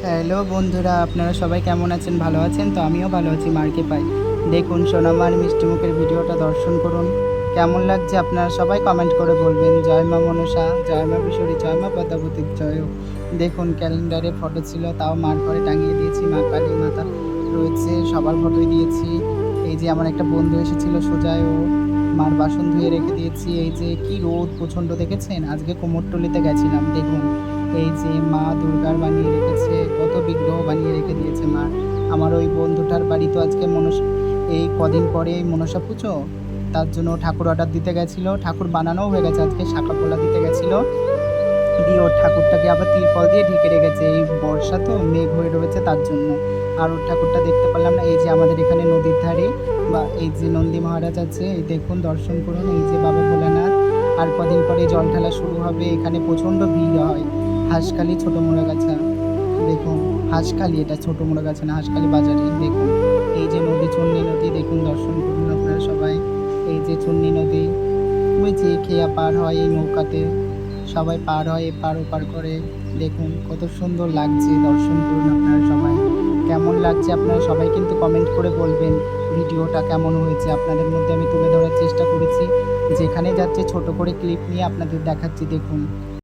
Hello বন্ধুরা, আপনারা সবাই কেমন আছেন? ভালো আছেন তো? আমিও ভালো আছি, মার্কে পাই। দেখুন সোনামার মিষ্টিমুখের ভিডিওটা দর্শন করুন। কেমন লাগছে আপনারা সবাই কমেন্ট করে বলবেন। জয় মা মনসা, জয় মা বিশ্বরী, জয় মা পদ্মাবতীর জয় হোক। দেখুন ক্যালেন্ডারে ফটো ছিল, তাও মার ঘরে টাঙিয়ে দিয়েছি। মা কালী মাতা রয়েছে, সবার ফটোই দিয়েছি। এই যে আমার একটা বন্ধু এসেছিল সুজয়ও, মার বাসন ধুয়ে রেখে দিয়েছি। এই যে কি রোদ প্রচণ্ড দেখেছেন? আজকে কুমোরটুলিতে গেছিলাম, দেখুন এই যে মা দুর্গার বানিয়ে রেখেছে, কত বিগ্রহ বানিয়ে রেখে দিয়েছে মার। আমার ওই বন্ধুটার বাড়ি তো আজকে এই কদিন পরে মনসা পুজো, তার জন্য ঠাকুর অর্ডার দিতে গেছিলো। ঠাকুর বানানোও হয়ে গেছে, আজকে শাঁখা পোলা দিতে গেছিলো। দিয়ে ওর ঠাকুরটাকে আবার তিরপল দিয়ে ঢেকে রেখেছে, এই বর্ষা তো মেঘ হয়ে রয়েছে তার জন্য। আর ওর ঠাকুরটা দেখতে পারলাম না। এই যে আমাদের এখানে নদীর ধারে বা এই যে নন্দী মহারাজ আছে, এই দেখুন দর্শন করুন। এই যে বাবা ভোলানাথ। আর কদিন পরে জল ঢালা শুরু হবে, এখানে প্রচণ্ড ভিড় হয়। হাঁসখালি ছোট মোড়াগাছা, দেখুন হাঁসখালি, এটা ছোট মোড়াগাছা না, হাঁসখালি বাজারে। দেখুন এই যে নদী, চুন্নি নদী, দেখুন দর্শন করুন আপনারা সবাই। এই যে চুন্নি নদী, ওই যে খেয়া পার হয় এই নৌকাতে, সবাই পার হয় এপার ওপার করে। দেখুন কত সুন্দর লাগছে, দর্শন করুন আপনারা সবাই। কেমন লাগছে আপনারা সবাই কিন্তু কমেন্ট করে বলবেন ভিডিওটা কেমন হয়েছে। আপনাদের মধ্যে আমি তুলে ধরার চেষ্টা করেছি, যেখানে যাচ্ছে ছোট করে ক্লিপ নিয়ে আপনাদের দেখাচ্ছি। দেখুন